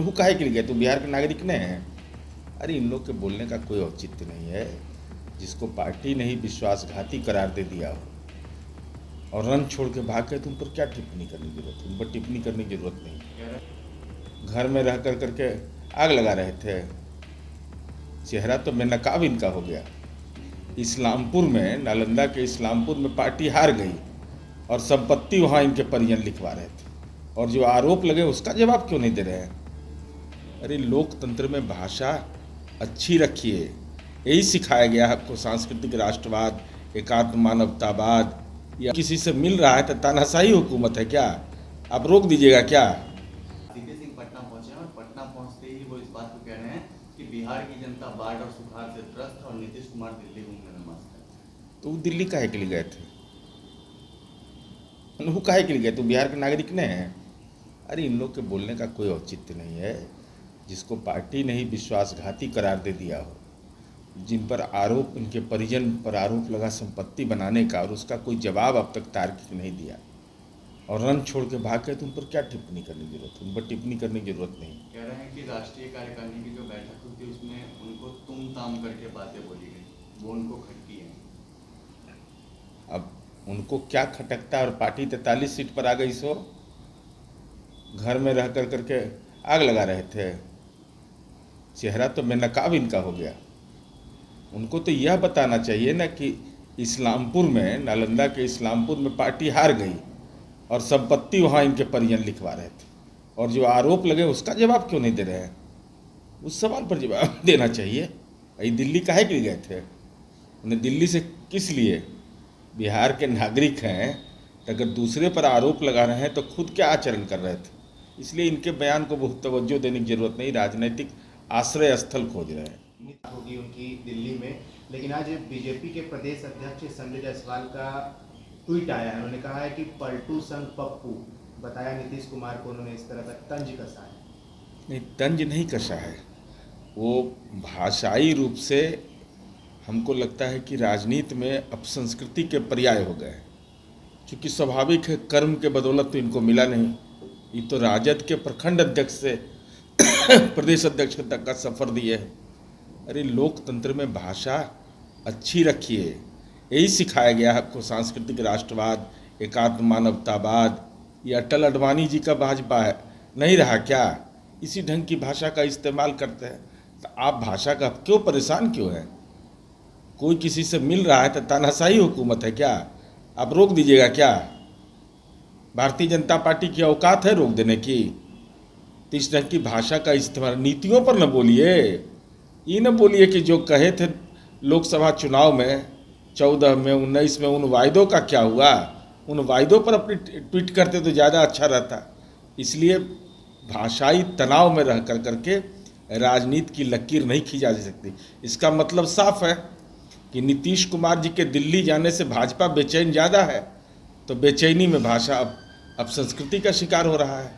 वो काहे के लिए गए? तो बिहार के नागरिक ने हैं। अरे इन लोग के बोलने का कोई औचित्य नहीं है। जिसको पार्टी ने ही विश्वासघाती करार दे दिया हो और रन छोड़ के भाग गए तो उन पर क्या टिप्पणी करने की जरूरत है? उन पर टिप्पणी करने की जरूरत नहीं। घर में रह कर करके आग लगा रहे थे। चेहरा तो बेनकाब इनका हो गया। इस्लामपुर में, नालंदा के इस्लामपुर में पार्टी हार गई और संपत्ति वहाँ इनके परिजन लिखवा रहे थे, और जो आरोप लगे उसका जवाब क्यों नहीं दे रहे हैं? अरे लोकतंत्र में भाषा अच्छी रखिए। यही सिखाया गया है आपको। सांस्कृतिक राष्ट्रवाद, एकात्म मानवतावाद, या किसी से मिल रहा है तो तानाशाही हुकूमत है क्या? आप रोक दीजिएगा क्या? सीपी सिंह पटना पहुंचे हैं और पटना पहुंचते ही वो इस बात को कह रहे हैं कि बिहार की जनता बाढ़ और सुखाड़ से त्रस्त है और नीतीश कुमार दिल्ली घूमने में मस्त है। तो वो दिल्ली काहे के लिए गए थे? वो काहे के लिए गए? तो बिहार के नागरिक ने हैं। अरे इन लोग के बोलने का कोई औचित्य नहीं है। जिसको पार्टी ने ही विश्वासघाती करार दे दिया हो, जिन पर आरोप, उनके परिजन पर आरोप लगा संपत्ति बनाने का, और उसका कोई जवाब अब तक तार्किक नहीं दिया, और रन छोड़ के भाग गए तो उन पर क्या टिप्पणी करने की जरूरत है? उन पर टिप्पणी करने की जरूरत नहीं। कह रहे हैं कि राष्ट्रीय कार्यकारिणी की जो बैठक हुई थी उसमें उनको तुम ताम करके बातें बोली गई, वो उनको खटकी है। अब उनको क्या खटकता है? और पार्टी 43 सीट पर आ गई सो घर में रह कर करके आग लगा रहे थे। चेहरा तो बेनकाब इनका हो गया। उनको तो यह बताना चाहिए ना कि इस्लामपुर में, नालंदा के इस्लामपुर में पार्टी हार गई और संपत्ति वहाँ इनके परिजन लिखवा रहे थे, और जो आरोप लगे उसका जवाब क्यों नहीं दे रहे हैं? उस सवाल पर जवाब देना चाहिए। ये दिल्ली काहे के लिए गए थे? उन्हें दिल्ली से किस लिए? बिहार के नागरिक हैं तो अगर दूसरे पर आरोप लगा रहे हैं तो खुद क्या आचरण कर रहे थे? इसलिए इनके बयान को बहुत तवज्जो देने की जरूरत नहीं। राजनीतिक आश्रय स्थल खोज रहे हैं। होगी उनकी दिल्ली में। लेकिन आज बीजेपी के प्रदेश अध्यक्ष संजय जायसवाल का ट्वीट आया है। उन्होंने कहा है कि पलटू संग पप्पू, बताया नीतीश कुमार को उन्होंने इस तरह का तंज कसा है। नहीं, तंज नहीं कसा है। वो भाषाई रूप से हमको लगता है कि राजनीति में अपसंस्कृति के पर्याय हो गए, क्योंकि स्वाभाविक है, कर्म के बदौलत तो इनको मिला नहीं। ये तो राजद के प्रखंड अध्यक्ष से प्रदेश अध्यक्ष तक का सफर दिए है। अरे लोकतंत्र में भाषा अच्छी रखिए। यही सिखाया गया है आपको। सांस्कृतिक राष्ट्रवाद, एकात्म मानवतावाद, ये अटल अडवाणी जी का भाजपा है, नहीं रहा क्या? इसी ढंग की भाषा का इस्तेमाल करते हैं। तो आप भाषा का क्यों परेशान क्यों है? कोई किसी से मिल रहा है तो तानाशाही हुकूमत है क्या? आप रोक दीजिएगा क्या? भारतीय जनता पार्टी की औकात है रोक देने की? तो इस ढंग की भाषा का इस्तेमाल, नीतियों पर न बोलिए। ये न बोलिए कि जो कहे थे लोकसभा चुनाव में 14 में, 19 में, उन वायदों का क्या हुआ? उन वायदों पर अपनी ट्वीट करते तो ज़्यादा अच्छा रहता। इसलिए भाषाई तनाव में रह कर करके राजनीति की लकीर नहीं खींचा जा सकती। इसका मतलब साफ है कि नीतीश कुमार जी के दिल्ली जाने से भाजपा बेचैन ज़्यादा है, तो बेचैनी में भाषा अब संस्कृति का शिकार हो रहा है।